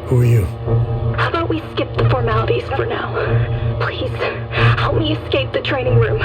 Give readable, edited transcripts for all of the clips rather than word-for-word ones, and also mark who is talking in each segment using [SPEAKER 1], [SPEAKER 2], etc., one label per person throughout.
[SPEAKER 1] Who are you?
[SPEAKER 2] How about we skip the formalities for now? Please, help me escape the training room.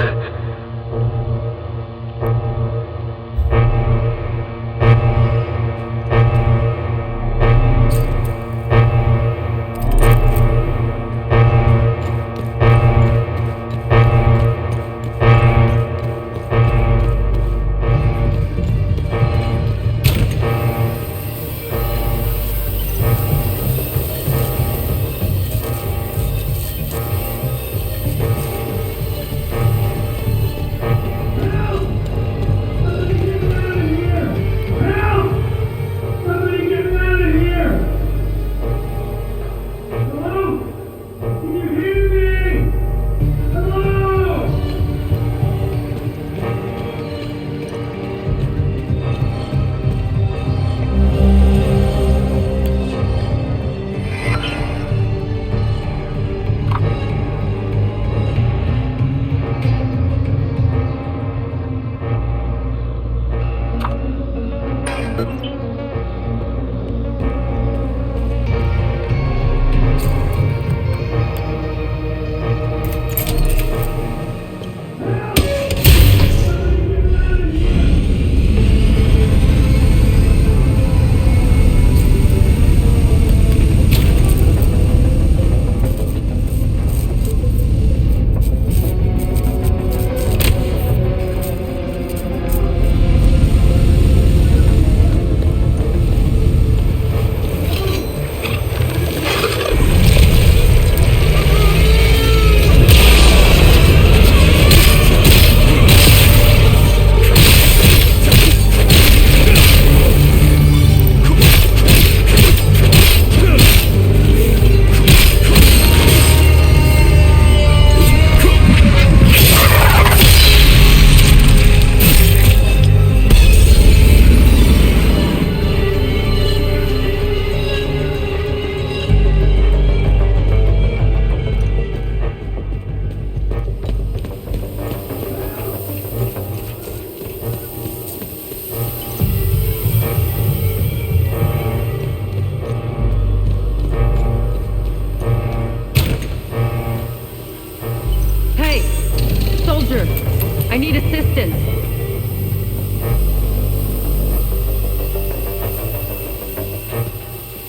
[SPEAKER 3] I need assistance.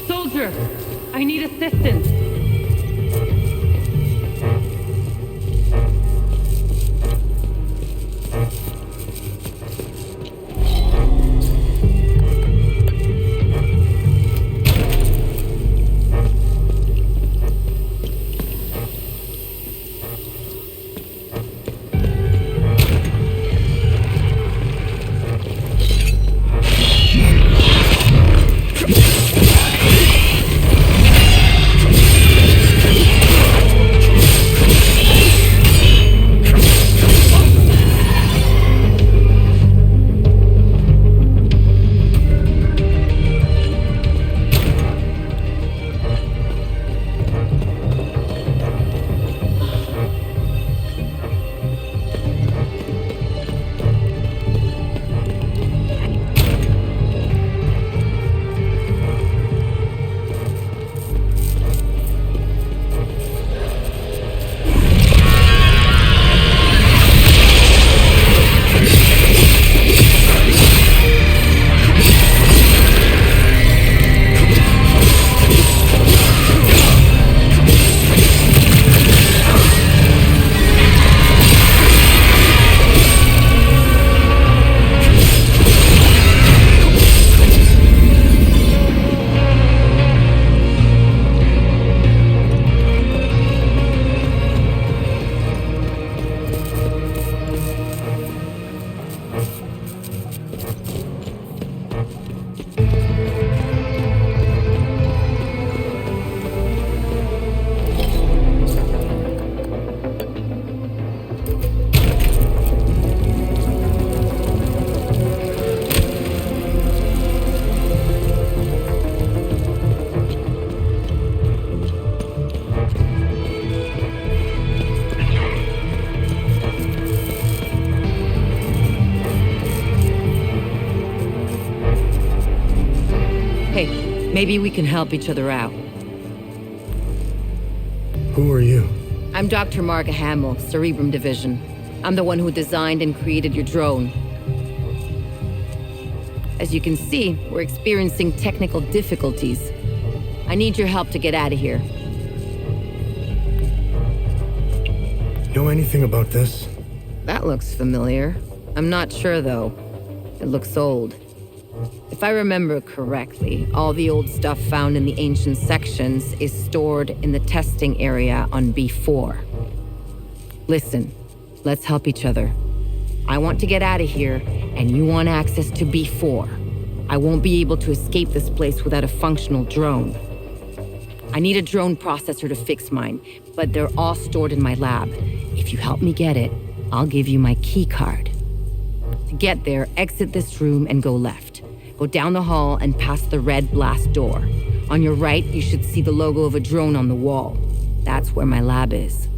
[SPEAKER 3] Soldier, I need assistance. Maybe we can help each other out.
[SPEAKER 1] Who are you?
[SPEAKER 3] I'm Dr. Marga Hamill, Cerebrum Division. I'm the one who designed and created your drone. As you can see, we're experiencing technical difficulties. I need your help to get out of here.
[SPEAKER 1] Know anything about this?
[SPEAKER 3] That looks familiar. I'm not sure, though. It looks old. If I remember correctly, all the old stuff found in the ancient sections is stored in the testing area on B4. Listen, let's help each other. I want to get out of here, and you want access to B4. I won't be able to escape this place without a functional drone. I need a drone processor to fix mine, but they're all stored in my lab. If you help me get it, I'll give you my key card. To get there, exit this room and go left. Go down the hall and past the red blast door. On your right, you should see the logo of a drone on the wall. That's where my lab is.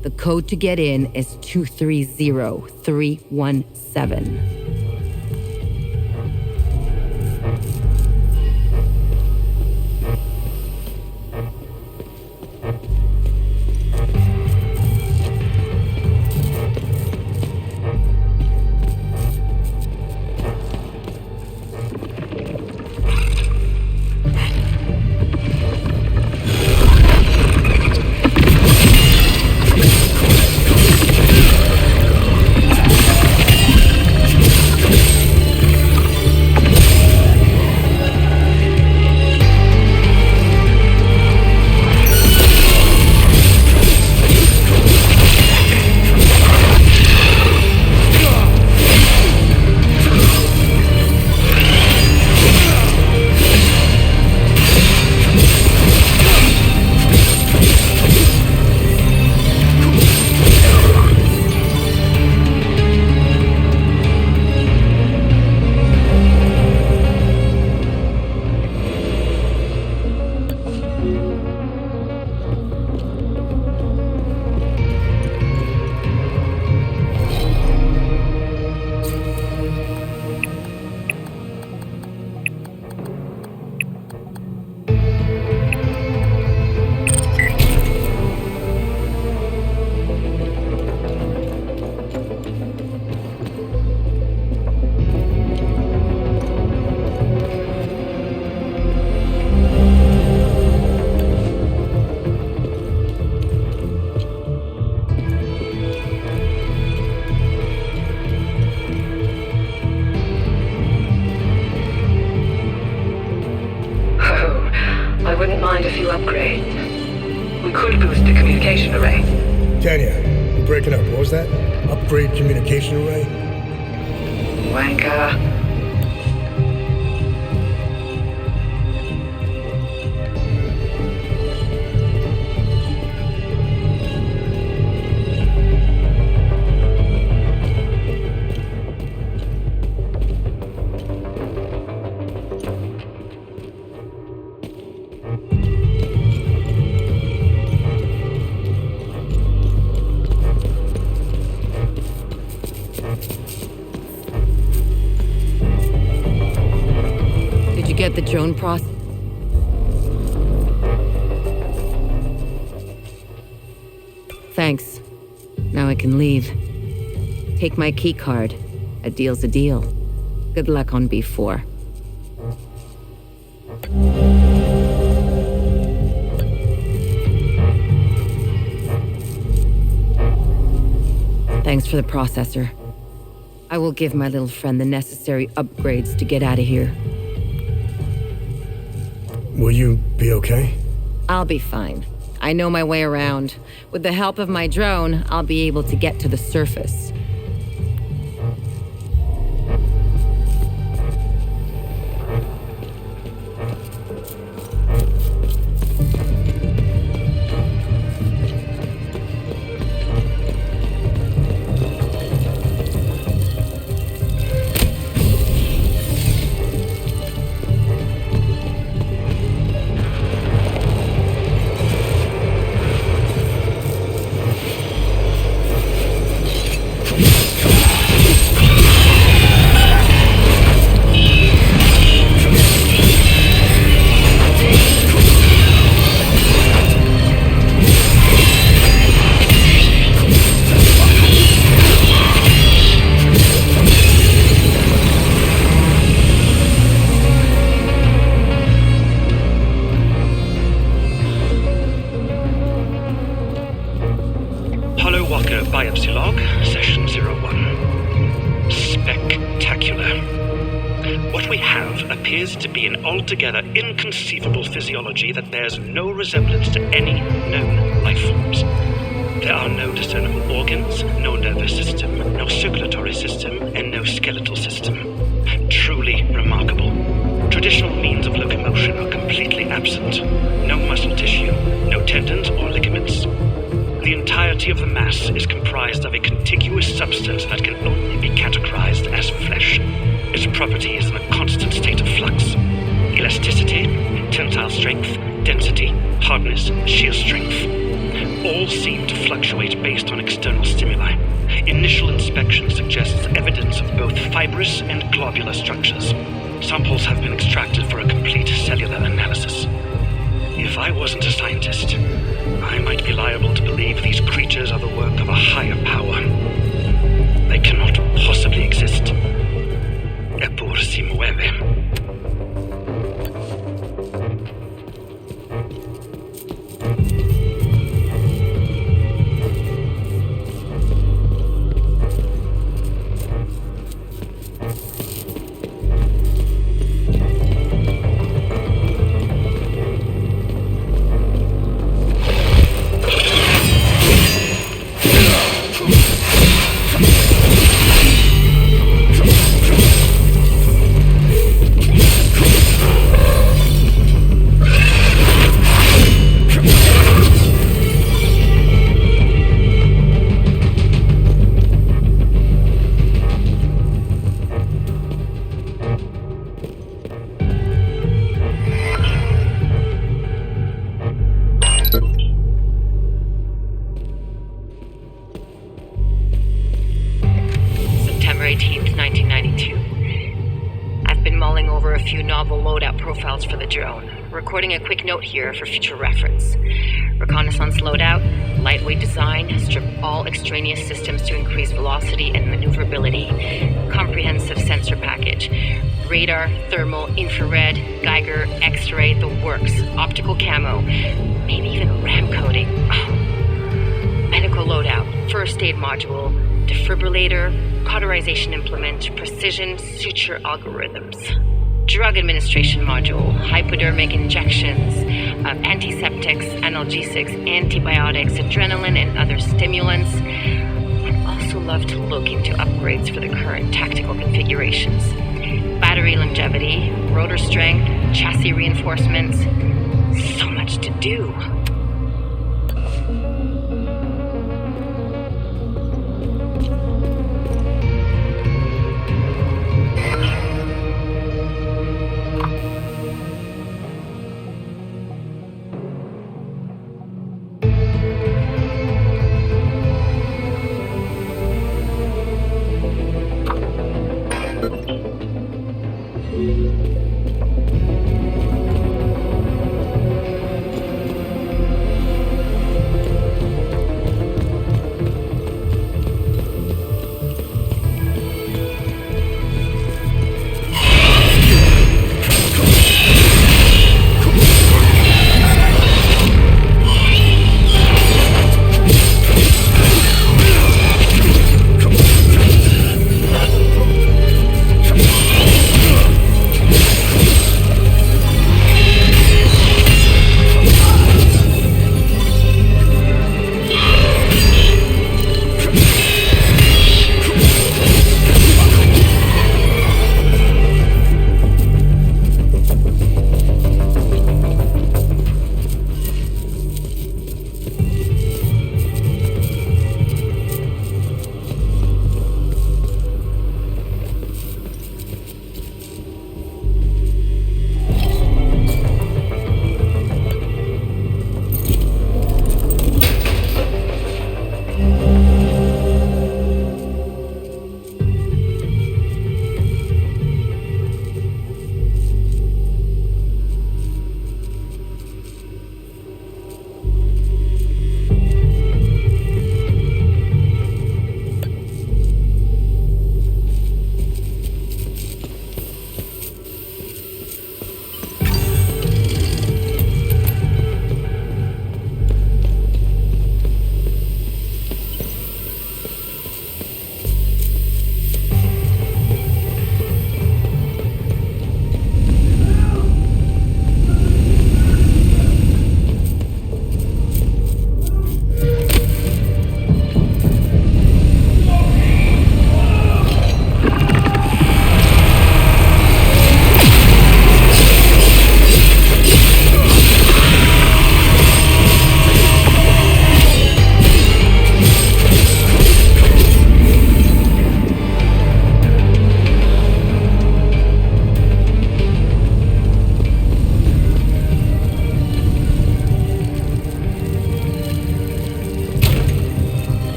[SPEAKER 3] The code to get in is 230317.
[SPEAKER 1] Tanya, you're breaking up. What was that? Upgrade communication array?
[SPEAKER 4] Wanker.
[SPEAKER 3] Get the drone process. Thanks. Now I can leave. Take my key card. A deal's a deal. Good luck on B4. Thanks for the processor. I will give my little friend the necessary upgrades to get out of here.
[SPEAKER 1] Will you be okay?
[SPEAKER 3] I'll be fine. I know my way around. With the help of my drone, I'll be able to get to the surface.
[SPEAKER 4] Walker biopsy log, session 01. Spectacular. What we have appears to be an altogether inconceivable physiology that bears no resemblance to any known life forms. There are no discernible organs, no nervous system, no circulatory system, and no skeletal system. Truly remarkable. Traditional means of locomotion are completely absent. No muscle tissue, no tendons or ligaments. The entirety of the mass is comprised of a contiguous substance that can only be categorized as flesh. Its property is in a constant state of flux. Elasticity, tensile strength, density, hardness, shear strength. All seem to fluctuate based on external stimuli. Initial inspection suggests evidence of both fibrous and globular structures. Samples have been extracted for a complete cellular analysis. If I wasn't a scientist, I might be liable to believe these creatures are the work of a higher power. They cannot possibly exist. Eppur si muove.
[SPEAKER 3] September 18th, 1992. I've been mulling over a few novel loadout profiles for the drone, recording a quick note here for future reference. Reconnaissance loadout, lightweight design, strip all extraneous systems to increase velocity and maneuverability. Comprehensive sensor package. Radar, thermal, infrared, Geiger, X-ray, the works. Optical camo, maybe even RAM coding. Medical loadout, first aid module, defibrillator, cauterization implement, precision suture algorithms. Drug administration module, hypodermic injections, antiseptics, analgesics, antibiotics, adrenaline, and other stimulants. I'd also love to look into upgrades for the current tactical configurations. Battery longevity, rotor strength, chassis reinforcements. So much to do.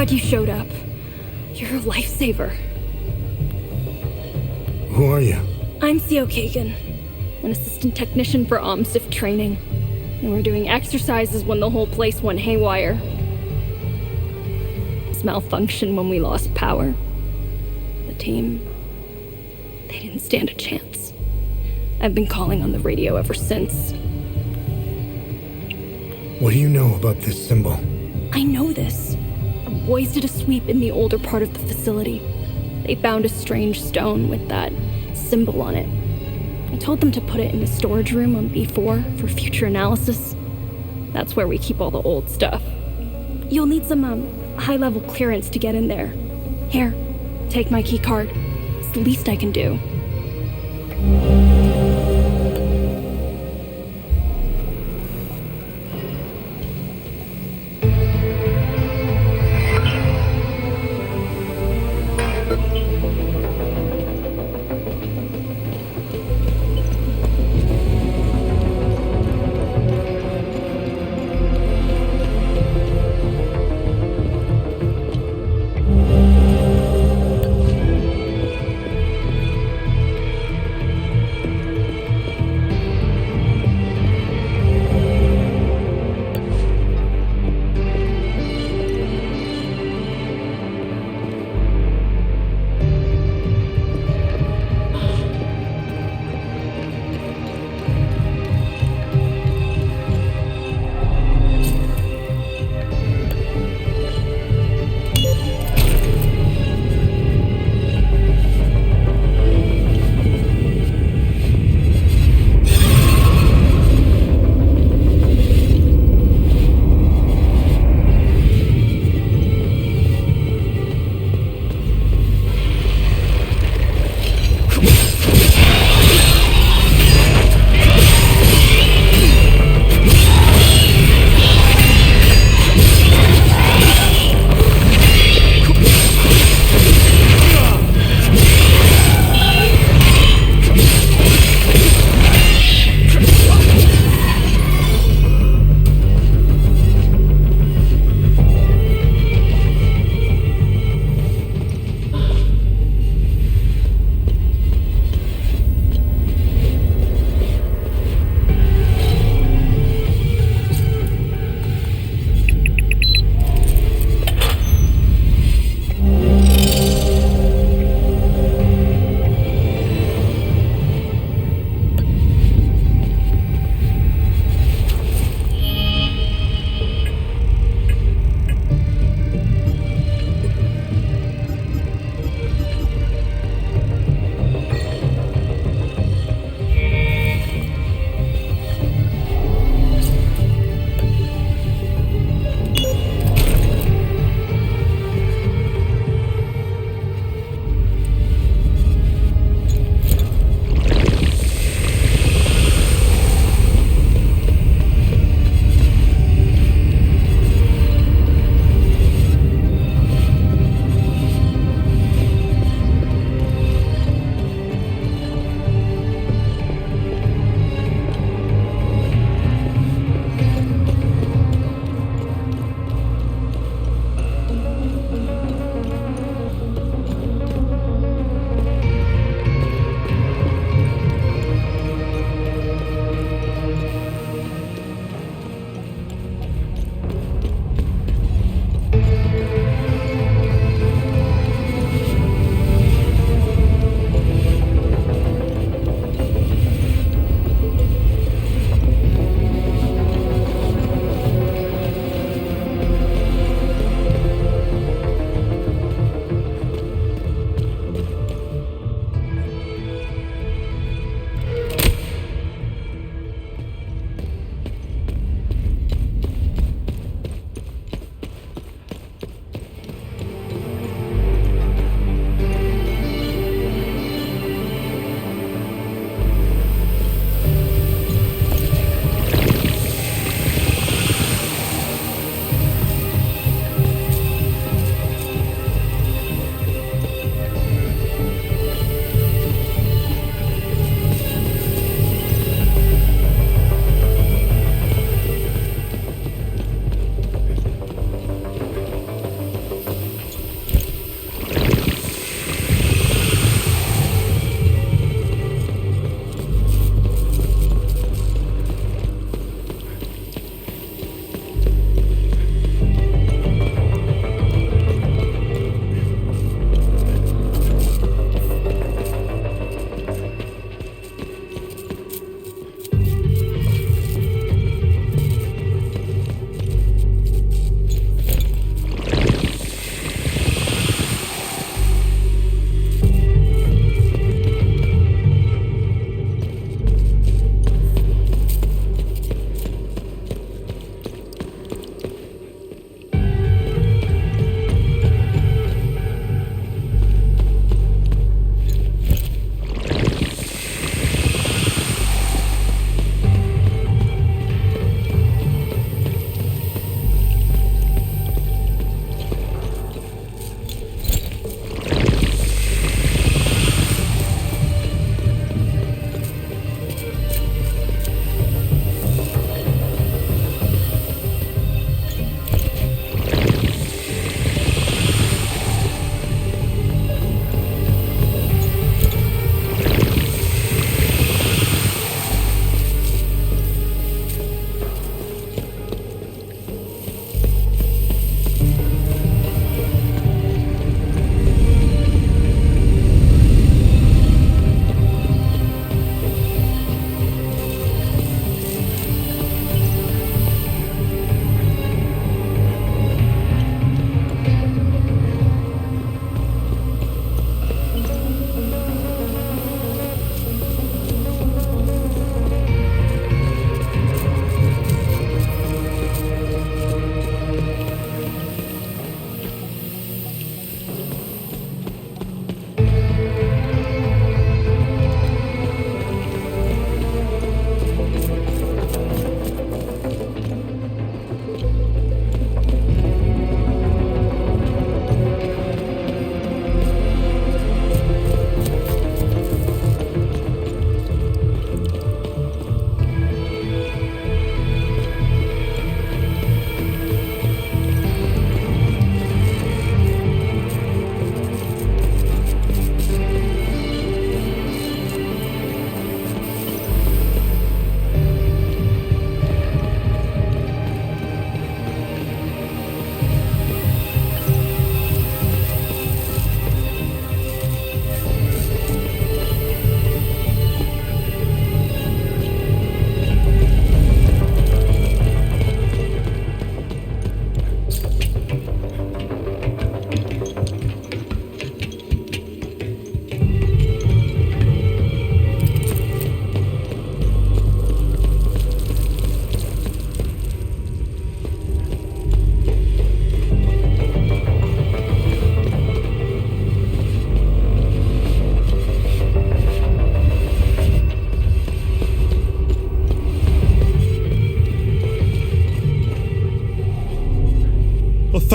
[SPEAKER 2] glad you showed up. You're a lifesaver.
[SPEAKER 1] Who are you?
[SPEAKER 2] I'm Theo Kagan, an assistant technician for OMSIF training. And we're doing exercises when the whole place went haywire. It's malfunctioned when we lost power. The team, they didn't stand a chance. I've been calling on the radio ever since.
[SPEAKER 1] What do you know about this symbol?
[SPEAKER 2] I know this. Our boys did a sweep in the older part of the facility. They found a strange stone with that symbol on it. I told them to put it in the storage room on B4 for future analysis. That's where we keep all the old stuff. You'll need some, high-level clearance to get in there. Here, take my key card. It's the least I can do.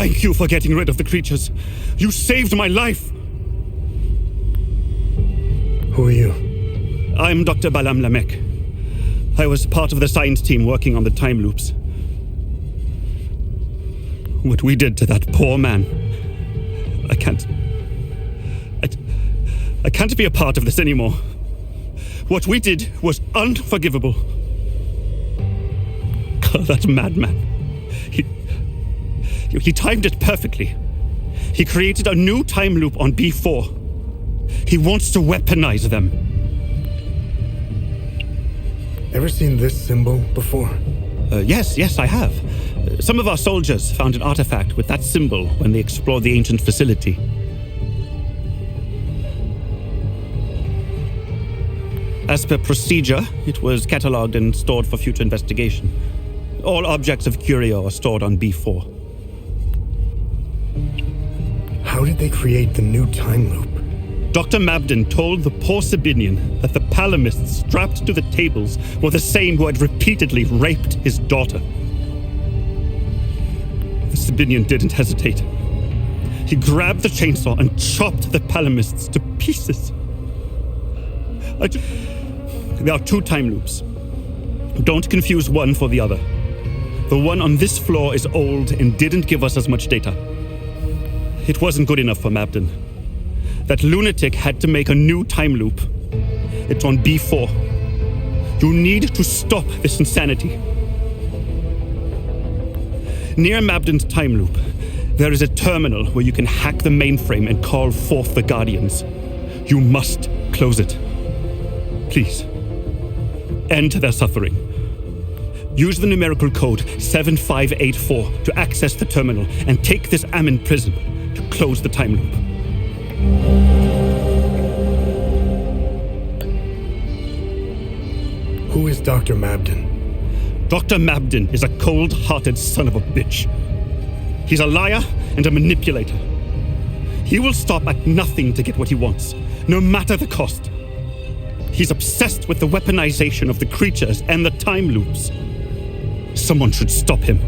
[SPEAKER 5] Thank you for getting rid of the creatures. You saved my life.
[SPEAKER 1] Who are you?
[SPEAKER 5] I'm Dr. Balam Lamek. I was part of the science team working on the time loops. What we did to that poor man, I can't be a part of this anymore. What we did was unforgivable. God, that madman. He timed it perfectly. He created a new time loop on B4. He wants to weaponize them.
[SPEAKER 1] Ever seen this symbol before?
[SPEAKER 5] Yes, I have. Some of our soldiers found an artifact with that symbol when they explored the ancient facility. As per procedure, it was catalogued and stored for future investigation. All objects of curio are stored on B4.
[SPEAKER 1] How did they create the new time loop?
[SPEAKER 5] Dr. Mabden told the poor Sabinian that the palamists strapped to the tables were the same who had repeatedly raped his daughter. The Sabinian didn't hesitate. He grabbed the chainsaw and chopped the palamists to pieces. There are two time loops. Don't confuse one for the other. The one on this floor is old and didn't give us as much data. It wasn't good enough for Mabden. That lunatic had to make a new time loop. It's on B4. You need to stop this insanity. Near Mabden's time loop, there is a terminal where you can hack the mainframe and call forth the Guardians. You must close it. Please. End their suffering. Use the numerical code 7584 to access the terminal and take this Amin prism to close the time loop.
[SPEAKER 1] Who is Dr. Mabden?
[SPEAKER 5] Dr. Mabden is a cold-hearted son of a bitch. He's a liar and a manipulator. He will stop at nothing to get what he wants, no matter the cost. He's obsessed with the weaponization of the creatures and the time loops. Someone should stop him.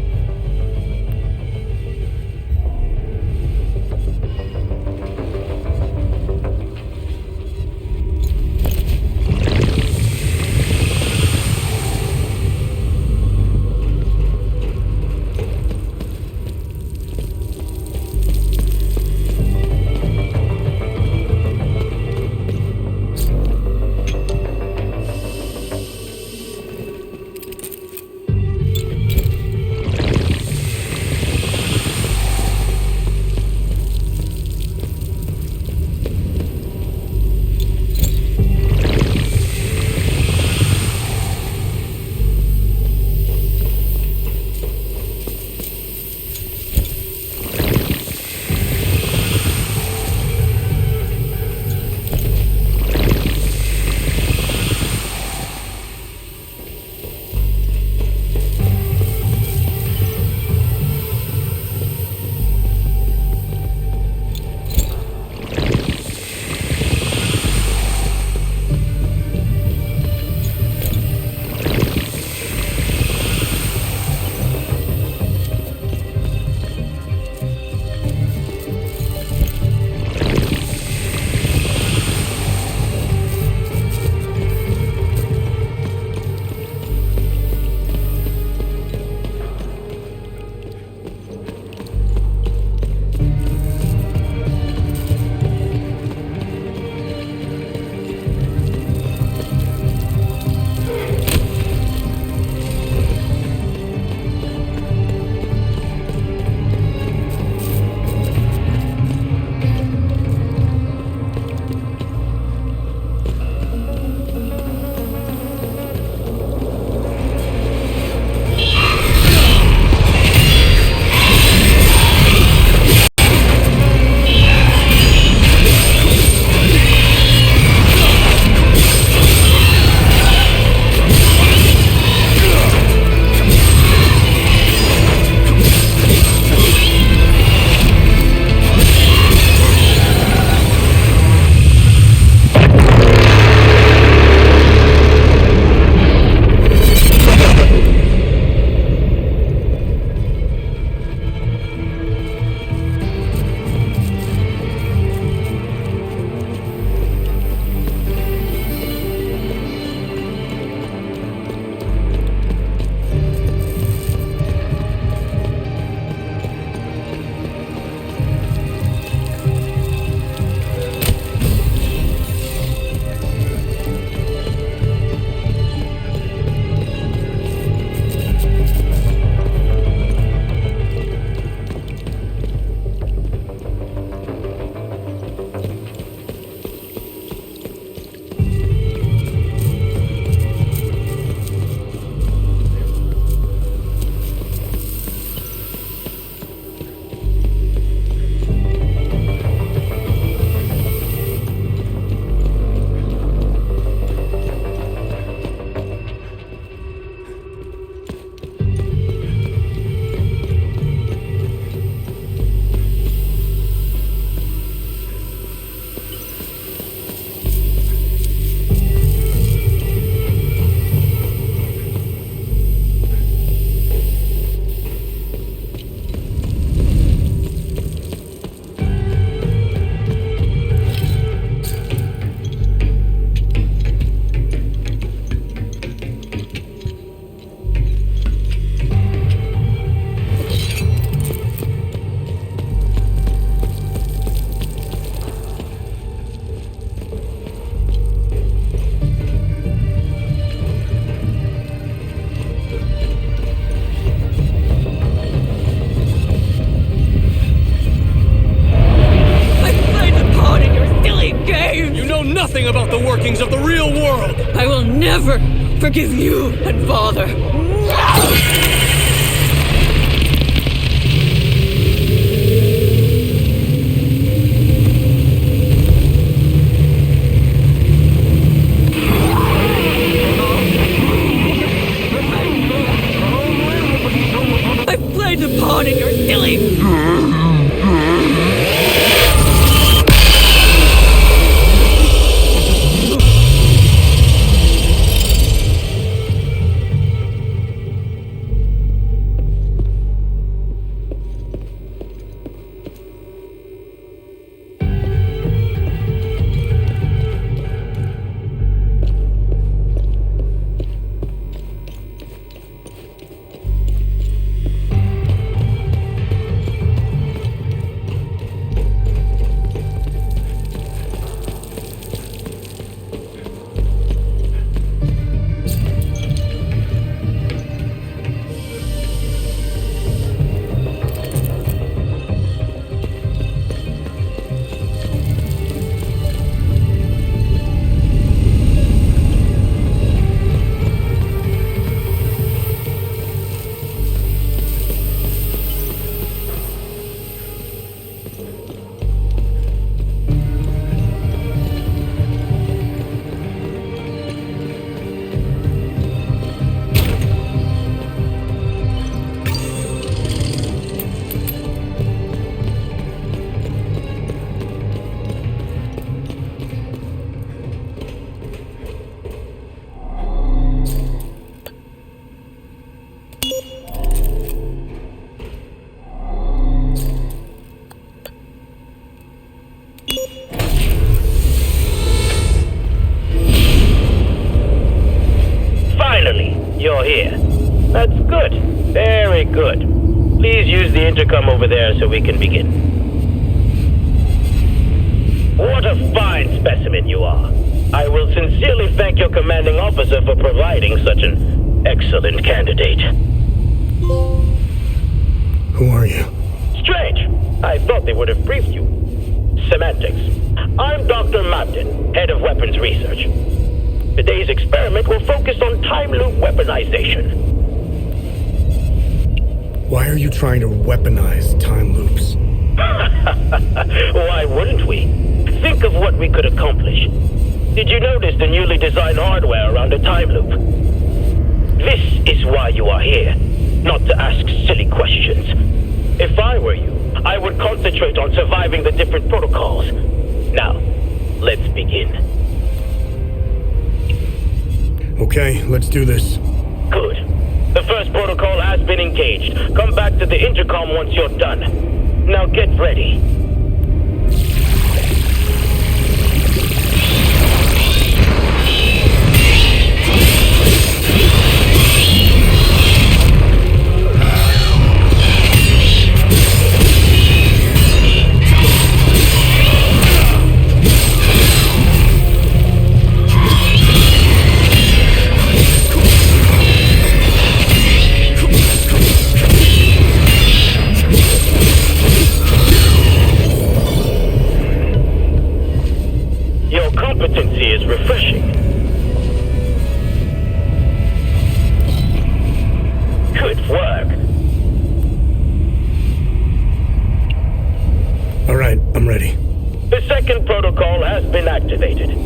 [SPEAKER 6] nothing about the workings of the real world!
[SPEAKER 7] I will never forgive you and Father. I've played a part in your silly...
[SPEAKER 8] You're here. That's good. Very good. Please use the intercom over there so we can begin. What a fine specimen you are. I will sincerely thank your commanding officer for providing such an excellent candidate.
[SPEAKER 1] Who are you?
[SPEAKER 8] Strange. I thought they would have briefed you. Semantics. I'm Dr. Mabden, head of weapons research. Today's experiment will focus on time loop weaponization.
[SPEAKER 1] Why are you trying to weaponize time loops?
[SPEAKER 8] Why wouldn't we? Think of what we could accomplish. Did you notice the newly designed hardware around a time loop? This is why you are here, not to ask silly questions. If I were you, I would concentrate on surviving the different protocols. Now, let's begin.
[SPEAKER 1] Okay, let's do this.
[SPEAKER 8] Good. The first protocol has been engaged. Come back to the intercom once you're done. Now get ready. Competency is refreshing. Good work.
[SPEAKER 1] All right, I'm ready.
[SPEAKER 8] The second protocol has been activated.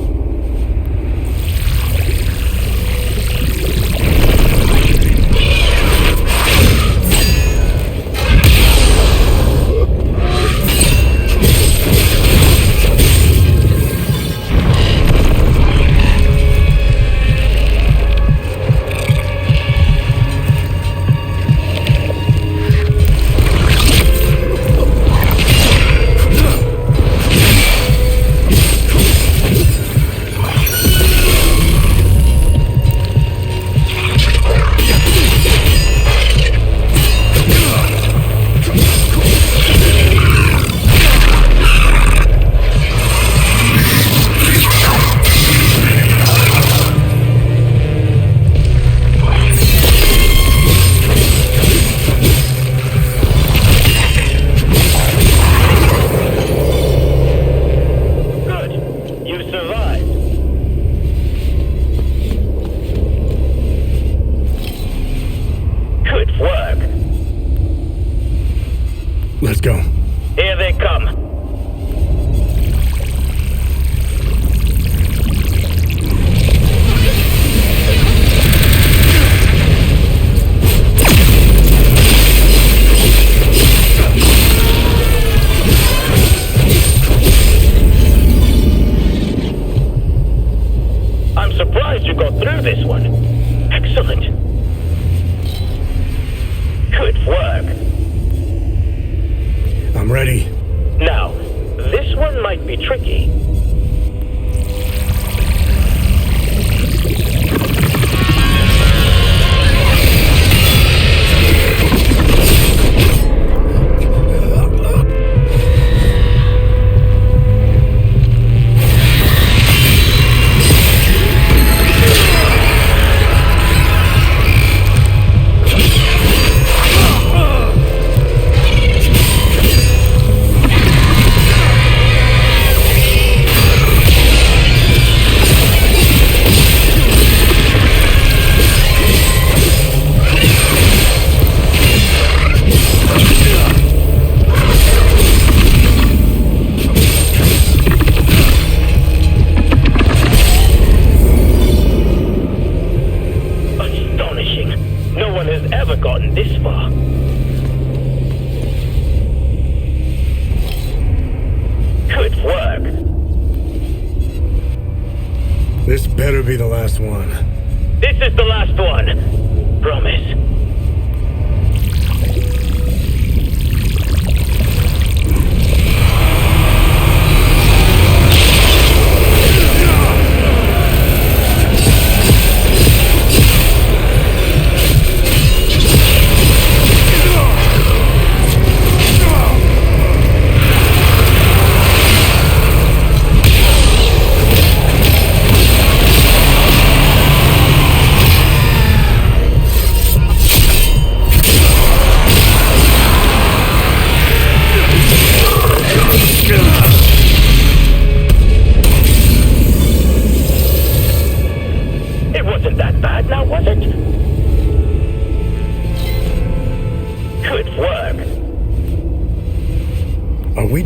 [SPEAKER 8] one might be tricky.
[SPEAKER 1] This better be the last one.
[SPEAKER 8] This is the last one. Promise.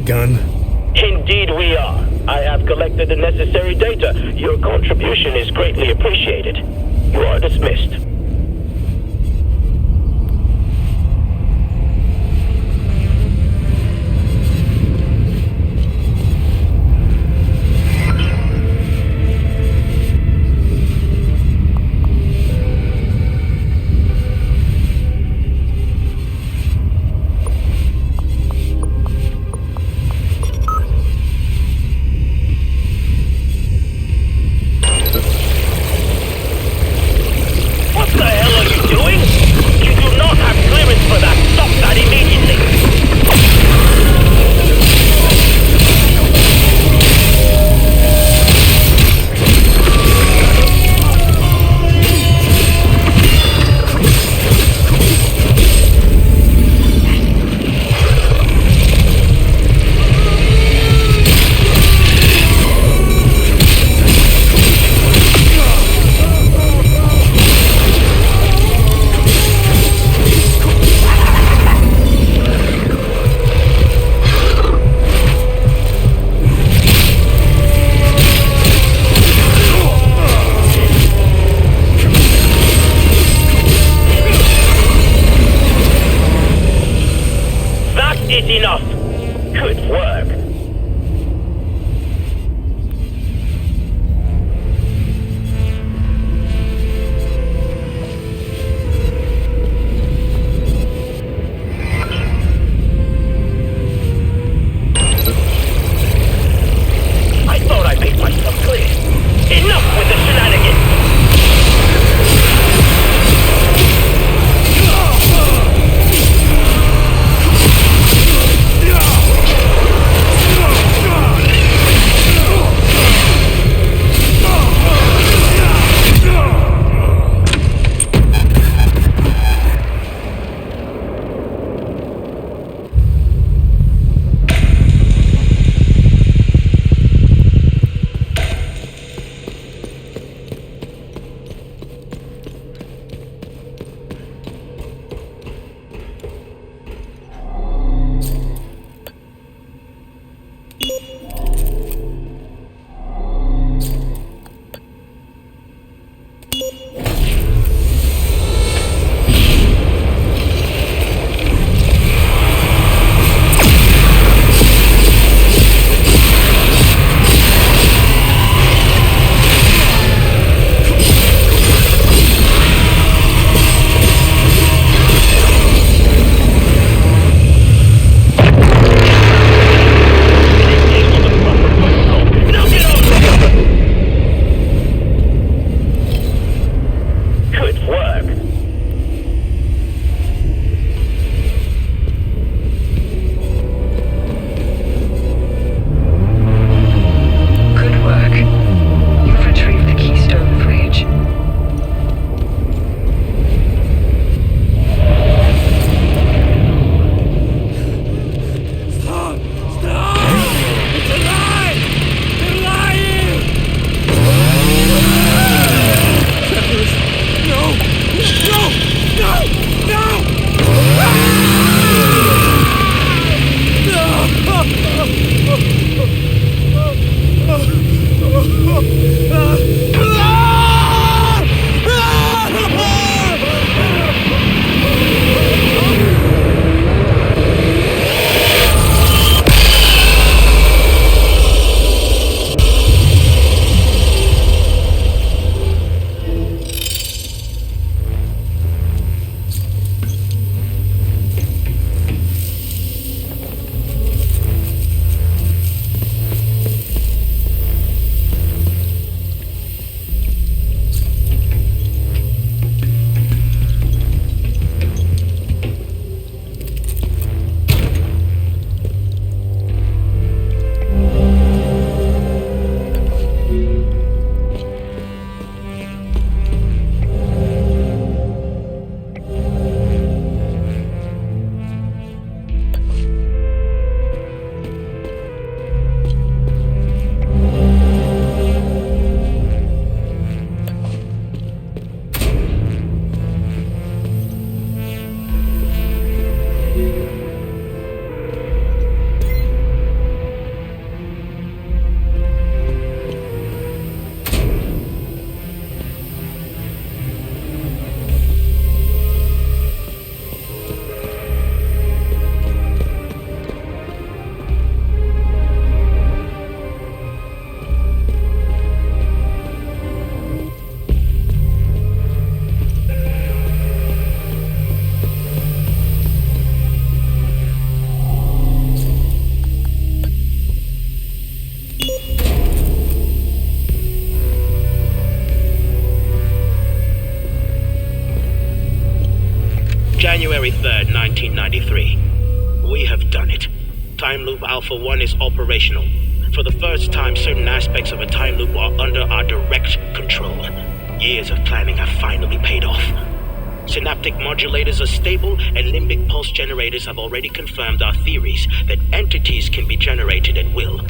[SPEAKER 1] Done?
[SPEAKER 8] Indeed we are. I have collected the necessary data. Your contribution is greatly appreciated. You are dismissed.
[SPEAKER 4] January 3rd, 1993. We have done it. Time Loop Alpha 1 is operational. For the first time, certain aspects of a time loop are under our direct control. Years of planning have finally paid off. Synaptic modulators are stable, and limbic pulse generators have already confirmed our theories that entities can be generated at will.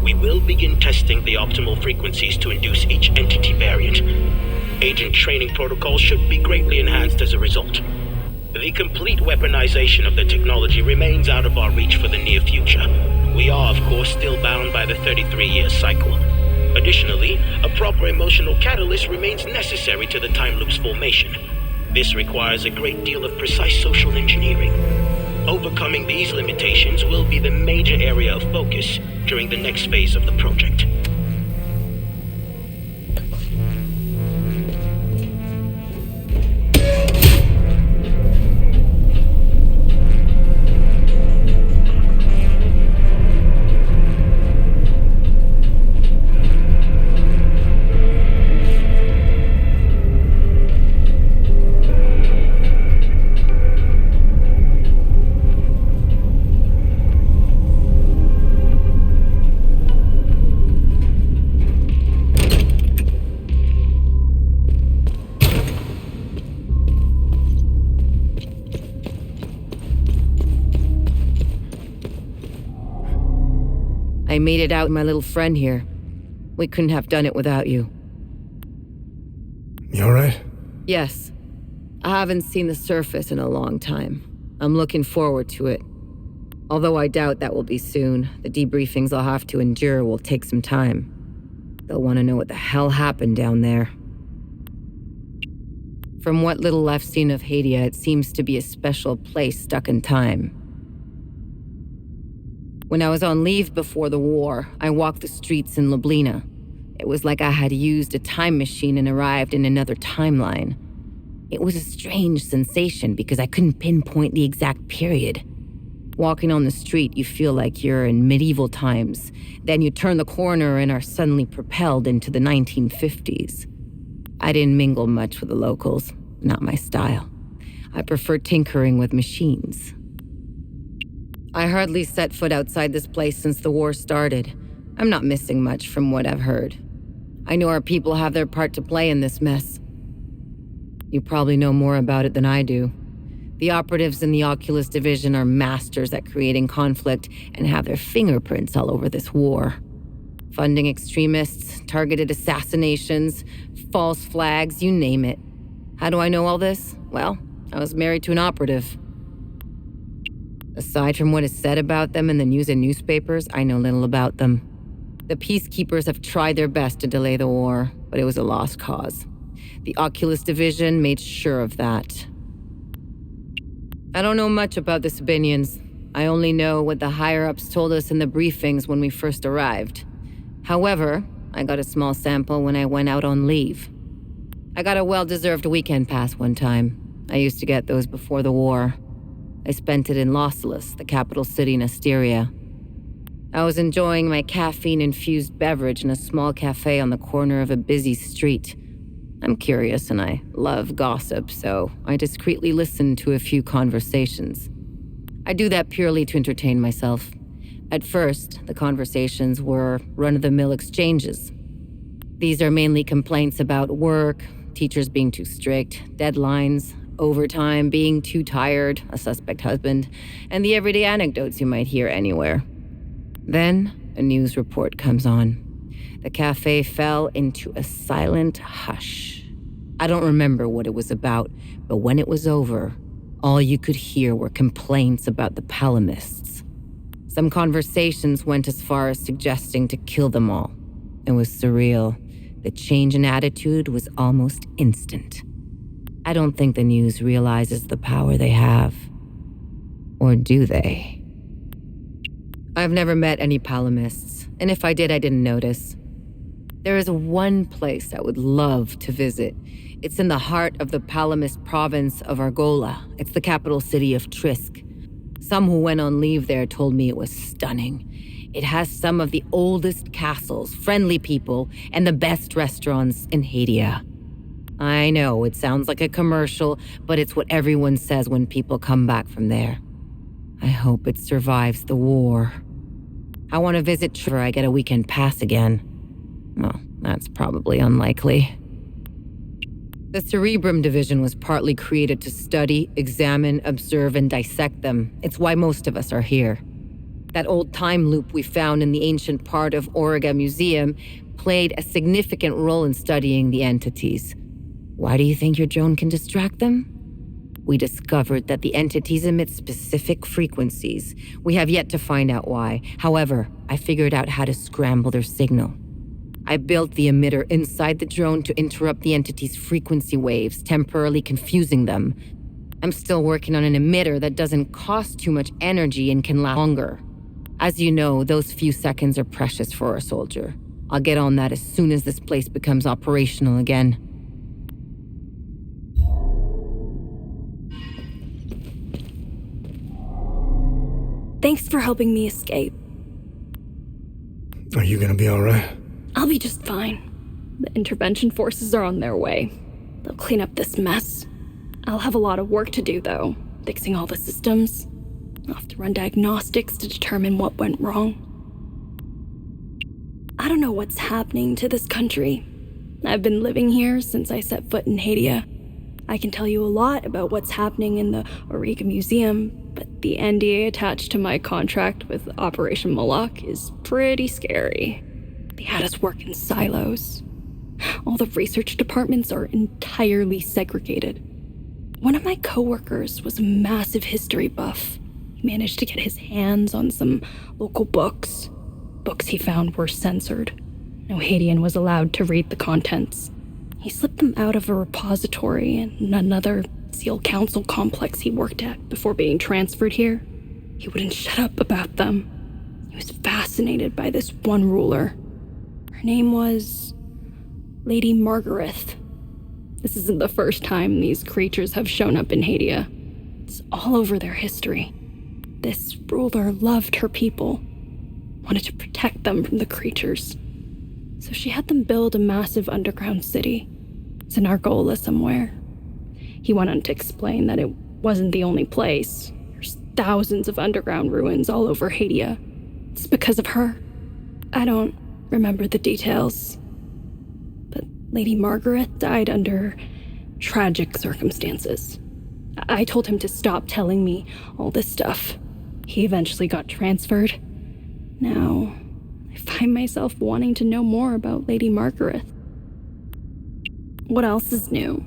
[SPEAKER 4] We will begin testing the optimal frequencies to induce each entity variant. Agent training protocols should be greatly enhanced as a result. The complete weaponization of the technology remains out of our reach for the near future. We are, of course, still bound by the 33-year cycle. Additionally, a proper emotional catalyst remains necessary to the time loop's formation. This requires a great deal of precise social engineering. Overcoming these limitations will be the major area of focus during the next phase of the project.
[SPEAKER 3] I made it out with my little friend here. We couldn't have done it without you.
[SPEAKER 1] You alright?
[SPEAKER 3] Yes. I haven't seen the surface in a long time. I'm looking forward to it. Although I doubt that will be soon. The debriefings I'll have to endure will take some time. They'll want to know what the hell happened down there. From what little I've seen of Hadia, it seems to be a special place stuck in time. When I was on leave before the war, I walked the streets in Ljubljana. It was like I had used a time machine and arrived in another timeline. It was a strange sensation because I couldn't pinpoint the exact period. Walking on the street, you feel like you're in medieval times. Then you turn the corner and are suddenly propelled into the 1950s. I didn't mingle much with the locals, not my style. I prefer tinkering with machines. I hardly set foot outside this place since the war started. I'm not missing much from what I've heard. I know our people have their part to play in this mess. You probably know more about it than I do. The operatives in the Oculus Division are masters at creating conflict and have their fingerprints all over this war. Funding extremists, targeted assassinations, false flags, you name it. How do I know all this? Well, I was married to an operative. Aside from what is said about them in the news and newspapers, I know little about them. The peacekeepers have tried their best to delay the war, but it was a lost cause. The Oculus Division made sure of that. I don't know much about the Sabinians. I only know what the higher-ups told us in the briefings when we first arrived. However, I got a small sample when I went out on leave. I got a well-deserved weekend pass one time. I used to get those before the war. I spent it in Lausalus, the capital city in Asteria. I was enjoying my caffeine-infused beverage in a small cafe on the corner of a busy street. I'm curious and I love gossip, so I discreetly listened to a few conversations. I do that purely to entertain myself. At first, the conversations were run-of-the-mill exchanges. These are mainly complaints about work, teachers being too strict, deadlines, overtime, being too tired, a suspect husband, and the everyday anecdotes you might hear anywhere. Then, a news report comes on. The cafe fell into a silent hush. I don't remember what it was about, but when it was over, all you could hear were complaints about the Palamists. Some conversations went as far as suggesting to kill them all. It was surreal. The change in attitude was almost instant. I don't think the news realizes the power they have. Or do they? I've never met any Palamists, and if I did, I didn't notice. There is one place I would love to visit. It's in the heart of the Palamist province of Argola. It's the capital city of Trisk. Some who went on leave there told me it was stunning. It has some of the oldest castles, friendly people, and the best restaurants in Hadia. I know, it sounds like a commercial, but it's what everyone says when people come back from there. I hope it survives the war. I want to visit Trevor. I get a weekend pass again. Well, that's probably unlikely. The Cerebrum Division was partly created to study, examine, observe, and dissect them. It's why most of us are here. That old time loop we found in the ancient part of Auriga Museum played a significant role in studying the entities. Why do you think your drone can distract them? We discovered that the entities emit specific frequencies. We have yet to find out why. However, I figured out how to scramble their signal. I built the emitter inside the drone to interrupt the entity's frequency waves, temporarily confusing them. I'm still working on an emitter that doesn't cost too much energy and can last longer. As you know, those few seconds are precious for a soldier. I'll get on that as soon as this place becomes operational again.
[SPEAKER 2] Thanks for helping me escape.
[SPEAKER 1] Are you gonna be alright?
[SPEAKER 2] I'll be just fine. The intervention forces are on their way. They'll clean up this mess. I'll have a lot of work to do, though, fixing all the systems. I'll have to run diagnostics to determine what went wrong. I don't know what's happening to this country. I've been living here since I set foot in Hadia. I can tell you a lot about what's happening in the Auriga Museum, but the NDA attached to my contract with Operation Moloch is pretty scary. They had us work in silos. All the research departments are entirely segregated. One of my coworkers was a massive history buff. He managed to get his hands on some local books. Books he found were censored. No Haitian was allowed to read the contents. He slipped them out of a repository in another SEAL Council complex he worked at before being transferred here. He wouldn't shut up about them. He was fascinated by this one ruler. Her name was Lady Margaret. This isn't the first time these creatures have shown up in Hadia. It's all over their history. This ruler loved her people, wanted to protect them from the creatures. So she had them build a massive underground city. It's in Argola somewhere. He went on to explain that it wasn't the only place. There's thousands of underground ruins all over Hadia. It's because of her. I don't remember the details. But Lady Margaret died under tragic circumstances. I told him to stop telling me all this stuff. He eventually got transferred. Now, I find myself wanting to know more about Lady Margaret. What else is new?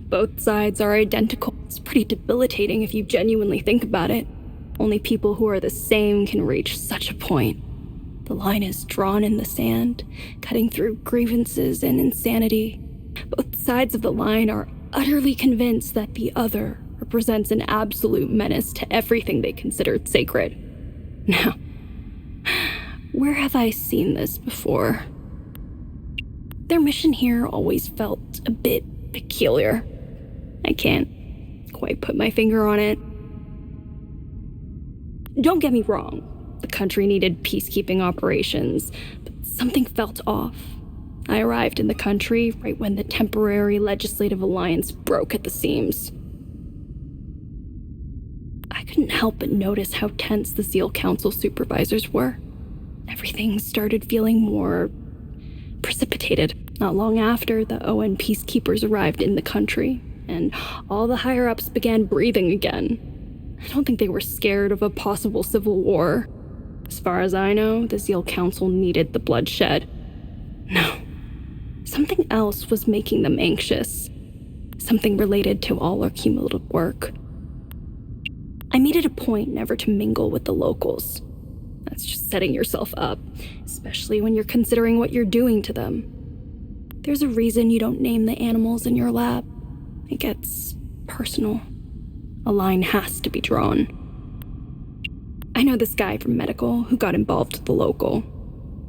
[SPEAKER 2] Both sides are identical. It's pretty debilitating if you genuinely think about it. Only people who are the same can reach such a point. The line is drawn in the sand, cutting through grievances and insanity. Both sides of the line are utterly convinced that the other represents an absolute menace to everything they considered sacred. Now, where have I seen this before? Their mission here always felt a bit peculiar. I can't quite put my finger on it. Don't get me wrong. The country needed peacekeeping operations, but something felt off. I arrived in the country right when the temporary legislative alliance broke at the seams. I couldn't help but notice how tense the SEAL Council supervisors were. Everything started feeling more precipitated. Not long after, the ON peacekeepers arrived in the country, and all the higher-ups began breathing again. I don't think they were scared of a possible civil war. As far as I know, the SEAL Council needed the bloodshed. No. Something else was making them anxious. Something related to all our cumulative work. I made it a point never to mingle with the locals. That's just setting yourself up, especially when you're considering what you're doing to them. There's a reason you don't name the animals in your lab. It gets personal. A line has to be drawn. I know this guy from medical who got involved with the local.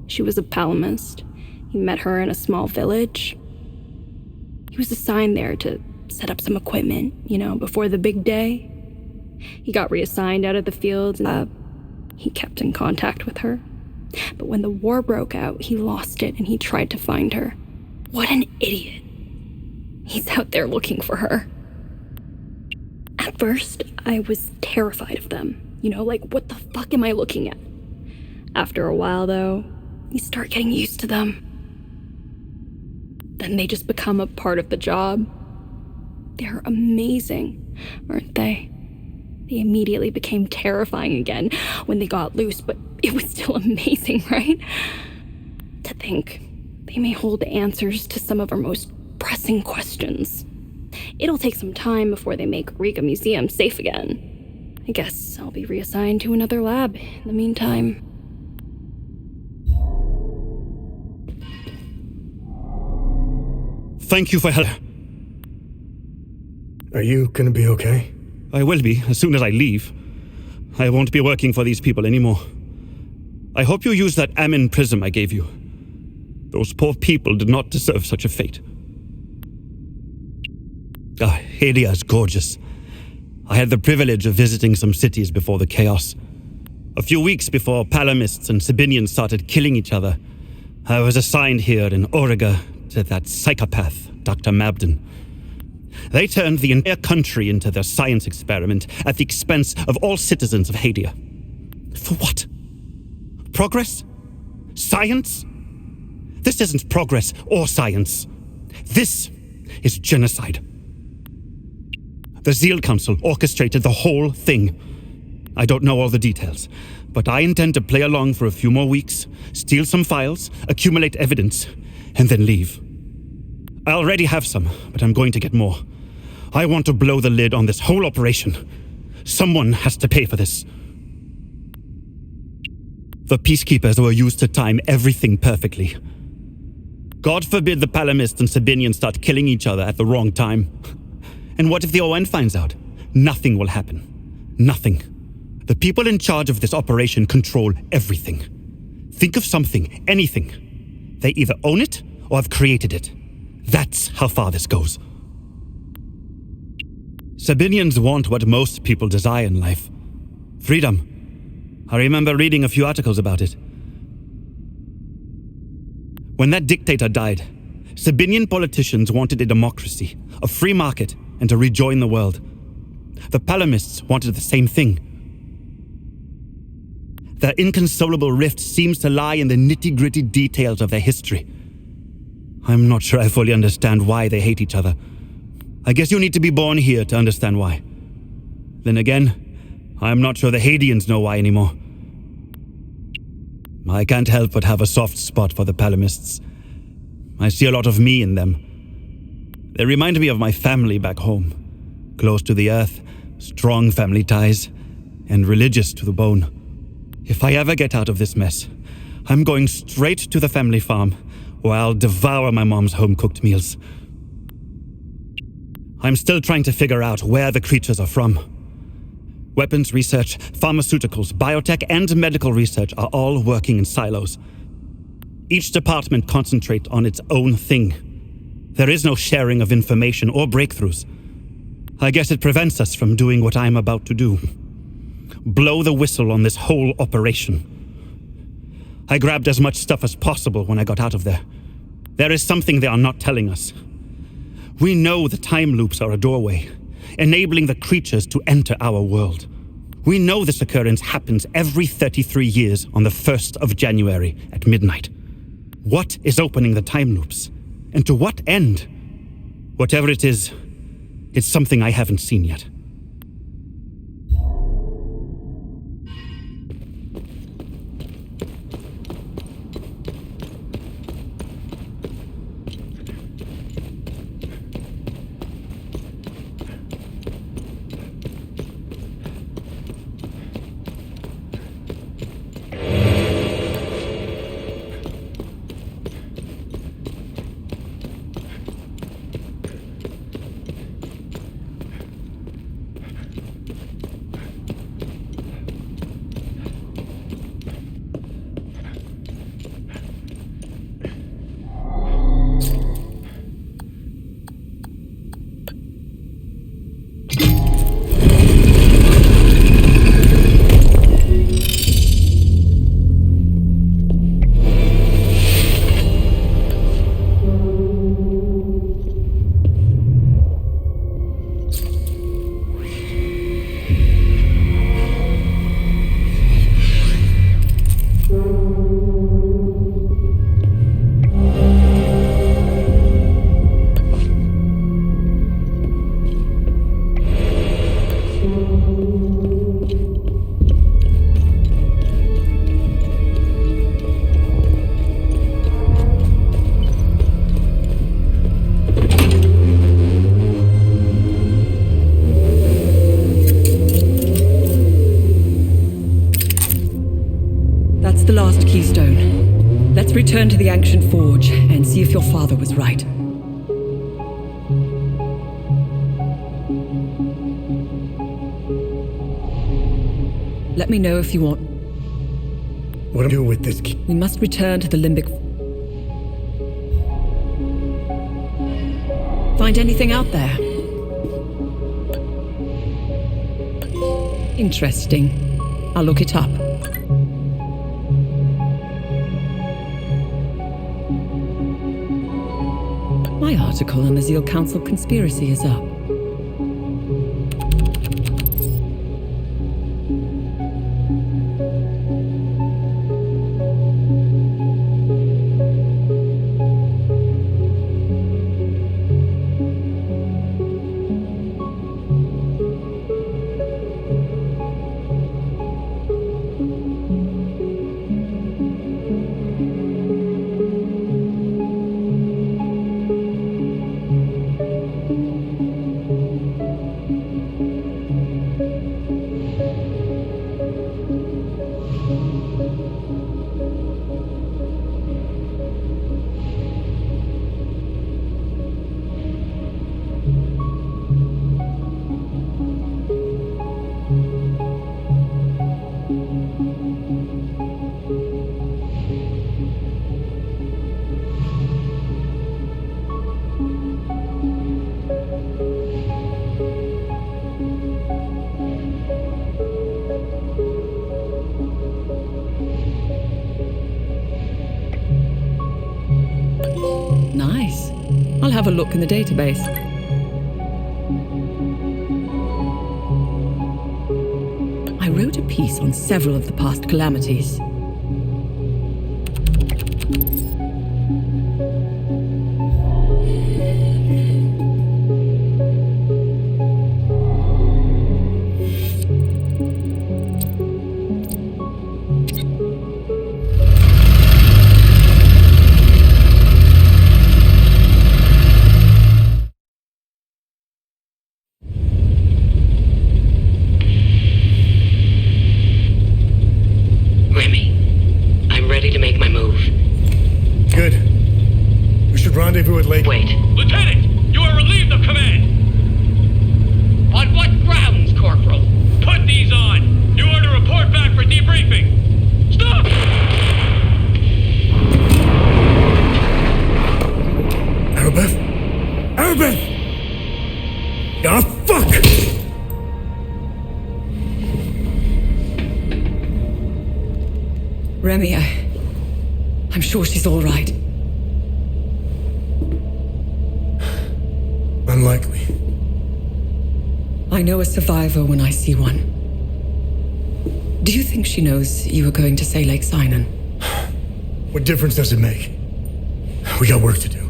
[SPEAKER 2] She was a palamist. He met her in a small village. He was assigned there to set up some equipment, before the big day. He got reassigned out of the field and he kept in contact with her. But when the war broke out, he lost it and he tried to find her. What an idiot. He's out there looking for her. At first, I was terrified of them. Like, what the fuck am I looking at? After a while, though, you start getting used to them. Then they just become a part of the job. They're amazing, aren't they? They immediately became terrifying again when they got loose, but it was still amazing, right? To think they may hold answers to some of our most pressing questions. It'll take some time before they make Auriga Museum safe again. I guess I'll be reassigned to another lab in the meantime.
[SPEAKER 5] Thank you for help.
[SPEAKER 1] Are you gonna be okay?
[SPEAKER 5] I will be, as soon as I leave. I won't be working for these people anymore. I hope you use that Amin prism I gave you. Those poor people did not deserve such a fate. Hadia is gorgeous. I had the privilege of visiting some cities before the chaos. A few weeks before Palamists and Sabinians started killing each other, I was assigned here in Auriga to that psychopath, Dr. Mabden. They turned the entire country into their science experiment at the expense of all citizens of Hadia. For what? Progress? Science? This isn't progress or science. This is genocide. The Zeal Council orchestrated the whole thing. I don't know all the details, but I intend to play along for a few more weeks, steal some files, accumulate evidence, and then leave. I already have some, but I'm going to get more. I want to blow the lid on this whole operation. Someone has to pay for this. The peacekeepers were used to time everything perfectly. God forbid the Palamists and Sabinians start killing each other at the wrong time. And what if the ON finds out? Nothing will happen. Nothing. The people in charge of this operation control everything. Think of something, anything. They either own it or have created it. That's how far this goes. Sabinians want what most people desire in life. Freedom. I remember reading a few articles about it. When that dictator died, Sabinian politicians wanted a democracy, a free market, and to rejoin the world. The Palamists wanted the same thing. Their inconsolable rift seems to lie in the nitty-gritty details of their history. I'm not sure I fully understand why they hate each other. I guess you need to be born here to understand why. Then again, I'm not sure the Hadians know why anymore. I can't help but have a soft spot for the Palamists. I see a lot of me in them. They remind me of my family back home. Close to the earth, strong family ties, and religious to the bone. If I ever get out of this mess, I'm going straight to the family farm, where I'll devour my mom's home-cooked meals. I'm still trying to figure out where the creatures are from. Weapons research, pharmaceuticals, biotech, and medical research are all working in silos. Each department concentrates on its own thing. There is no sharing of information or breakthroughs. I guess it prevents us from doing what I'm about to do. Blow the whistle on this whole operation. I grabbed as much stuff as possible when I got out of there. There is something they are not telling us. We know the time loops are a doorway, enabling the creatures to enter our world. We know this occurrence happens every 33 years on the 1st of January at midnight. What is opening the time loops? And to what end? Whatever it is, it's something I haven't seen yet.
[SPEAKER 7] the last keystone. Let's return to the ancient forge and see if your father was right. Let me know if you want.
[SPEAKER 1] What do I do with this key?
[SPEAKER 7] We must return to the limbic. Find anything out there? Interesting. I'll look it up. My article on the Zeal Council conspiracy is up. Nice. I'll have a look in the database. I wrote a piece on several of the past calamities.
[SPEAKER 1] Rendezvous at Lake.
[SPEAKER 9] Wait.
[SPEAKER 6] Lieutenant, you are relieved of command.
[SPEAKER 9] On what grounds, Corporal?
[SPEAKER 6] Put these on. You are to report back for debriefing. Stop!
[SPEAKER 1] Arabeth? Arabeth! Ah, fuck!
[SPEAKER 7] Remy, I'm sure she's all right.
[SPEAKER 1] Unlikely.
[SPEAKER 7] I know a survivor when I see one. Do you think she knows you were going to say Lake Sinon?
[SPEAKER 1] What difference does it make? We got work to do.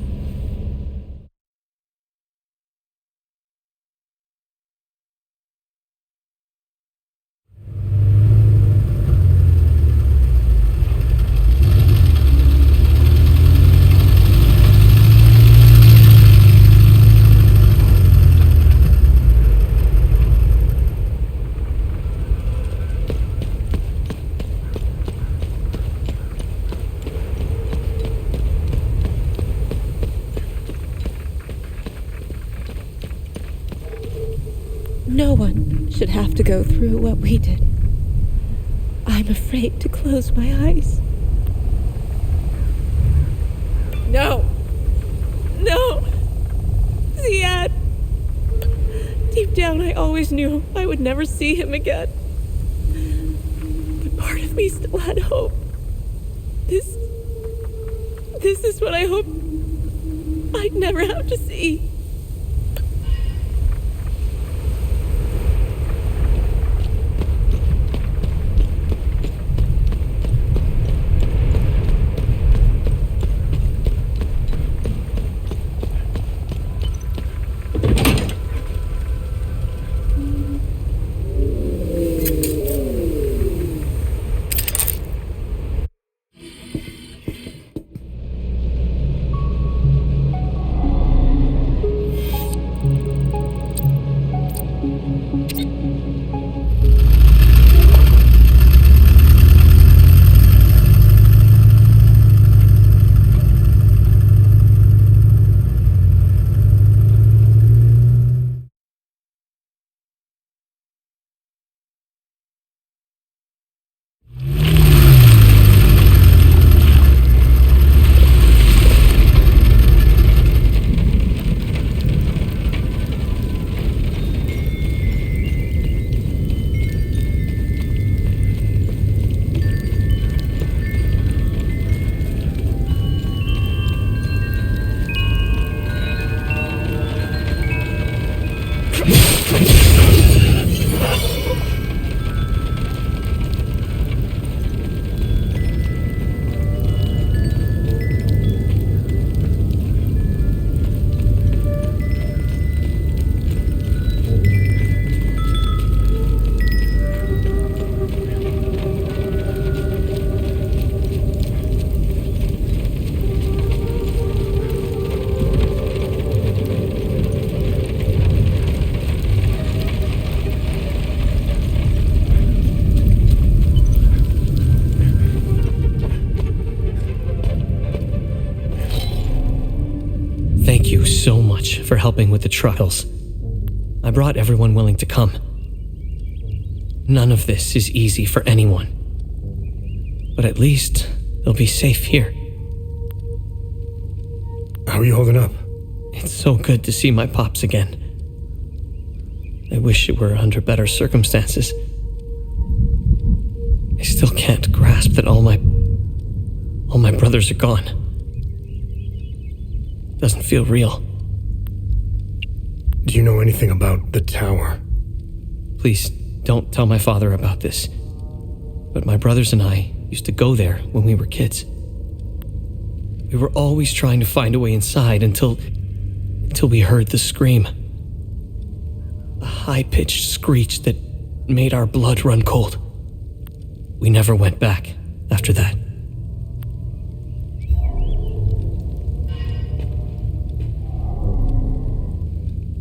[SPEAKER 10] No one should have to go through what we did. I'm afraid to close my eyes. No! No! Ziad! Deep down, I always knew I would never see him again. But part of me still had hope. This is what I hoped I'd never have to see.
[SPEAKER 11] Thank you so much for helping with the trials. I brought everyone willing to come. None of this is easy for anyone. But at least they'll be safe here.
[SPEAKER 1] How are you holding up?
[SPEAKER 11] It's so good to see my pops again. I wish it were under better circumstances. I still can't grasp that all my brothers are gone. Doesn't feel real.
[SPEAKER 1] Do you know anything about the tower?
[SPEAKER 11] Please don't tell my father about this. But my brothers and I used to go there when we were kids. We were always trying to find a way inside until we heard the scream. A high-pitched screech that made our blood run cold. We never went back after that.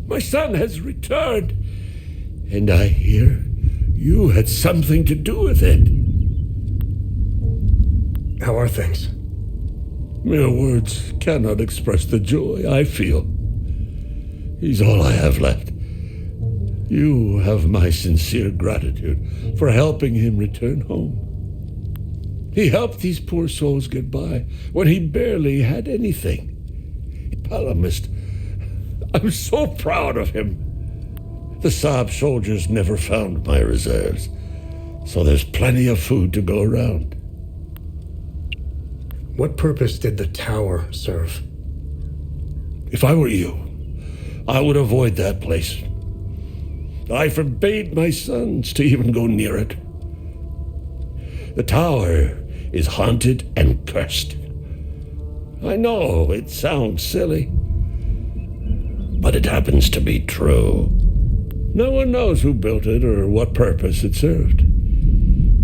[SPEAKER 12] My son has returned, and I hear you had something to do with it.
[SPEAKER 1] How are things?
[SPEAKER 12] Mere words cannot express the joy I feel. He's all I have left. You have my sincere gratitude for helping him return home. He helped these poor souls get by when he barely had anything. Palamist, I'm so proud of him. The Saab soldiers never found my reserves, so there's plenty of food to go around.
[SPEAKER 1] What purpose did the tower serve?
[SPEAKER 12] If I were you, I would avoid that place. I forbade my sons to even go near it. The tower is haunted and cursed. I know it sounds silly, but it happens to be true. No one knows who built it or what purpose it served.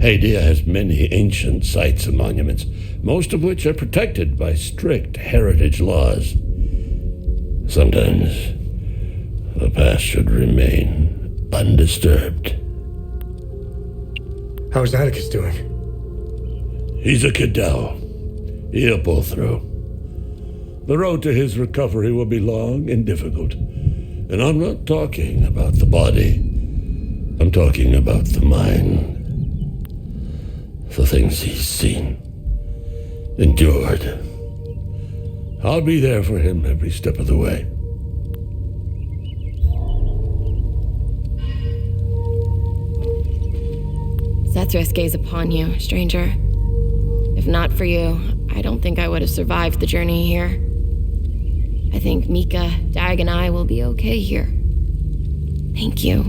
[SPEAKER 12] Hadia has many ancient sites and monuments, most of which are protected by strict heritage laws. Sometimes the past should remain undisturbed.
[SPEAKER 1] How's Atticus doing?
[SPEAKER 12] He's a Cadell. He'll pull through. The road to his recovery will be long and difficult. And I'm not talking about the body. I'm talking about the mind. The things he's seen, endured. I'll be there for him every step of the way.
[SPEAKER 13] Zethris gaze upon you, stranger. If not for you, I don't think I would have survived the journey here. I think Mika, Dag, and I will be okay here. Thank you.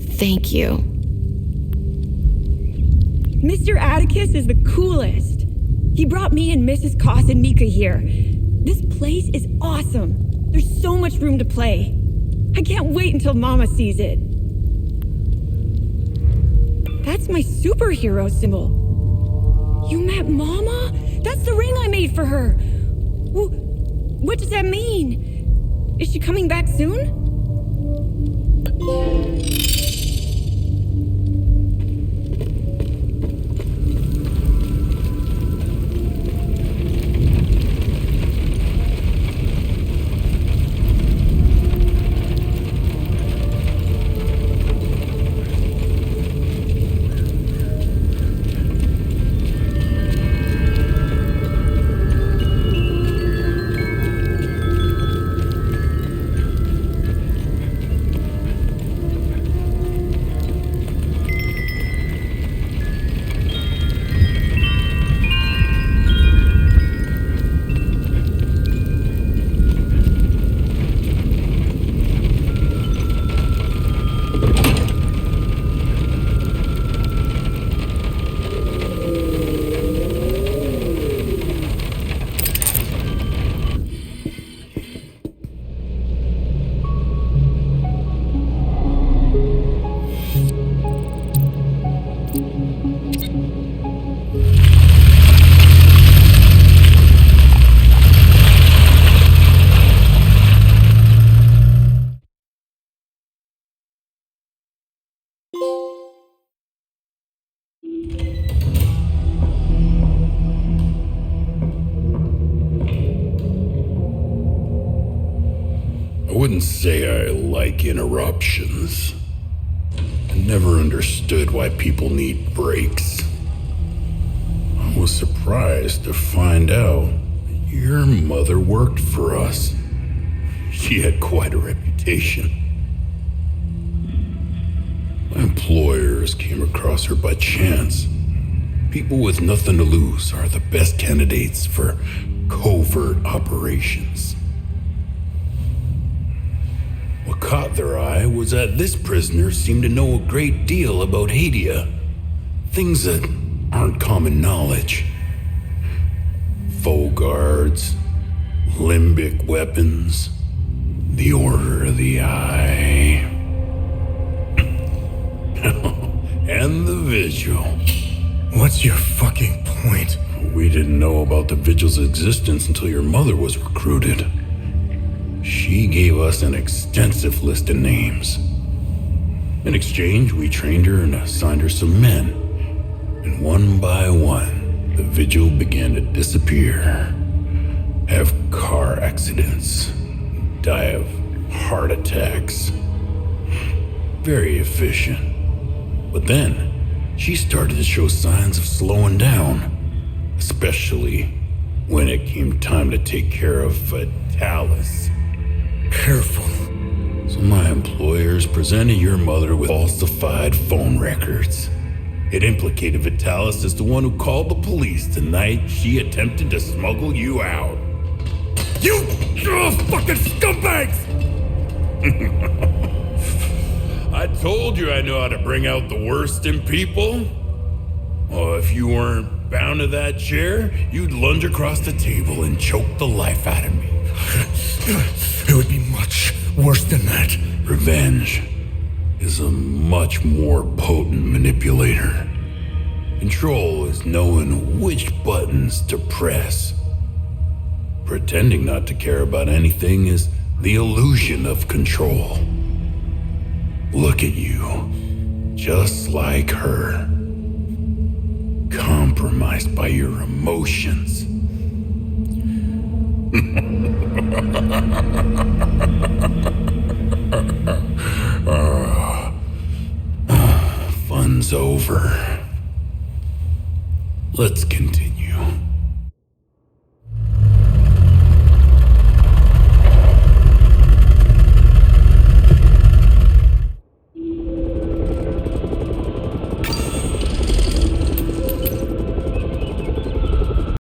[SPEAKER 13] Thank you.
[SPEAKER 14] Mr. Atticus is the coolest. He brought me and Mrs. Koss and Mika here. This place is awesome. There's so much room to play. I can't wait until Mama sees it. That's my superhero symbol. You met Mama? That's the ring I made for her. What does that mean? Is she coming back soon?
[SPEAKER 15] wouldn't say I like interruptions. I never understood why people need breaks. I was surprised to find out that your mother worked for us. She had quite a reputation. My employers came across her by chance. People with nothing to lose are the best candidates for covert operations. What caught their eye was that this prisoner seemed to know a great deal about Hadia. Things that aren't common knowledge. Faux guards, limbic weapons, the Order of the Eye. And the Vigil.
[SPEAKER 1] What's your fucking point?
[SPEAKER 15] We didn't know about the Vigil's existence until your mother was recruited. She gave us an extensive list of names. In exchange, we trained her and assigned her some men. And one by one, the Vigil began to disappear. Have car accidents. Die of heart attacks. Very efficient. But then, she started to show signs of slowing down. Especially when it came time to take care of Vitalis.
[SPEAKER 1] Careful.
[SPEAKER 15] So my employers presented your mother with falsified phone records. It implicated Vitalis as the one who called the police the night she attempted to smuggle you out.
[SPEAKER 1] You fucking scumbags!
[SPEAKER 15] I told you I know how to bring out the worst in people. Oh, if you weren't bound to that chair, you'd lunge across the table and choke the life out of me.
[SPEAKER 1] It would be much worse than that.
[SPEAKER 15] Revenge is a much more potent manipulator. Control is knowing which buttons to press. Pretending not to care about anything is the illusion of control. Look at you, just like her. Compromised by your emotions. Fun's over. Let's continue.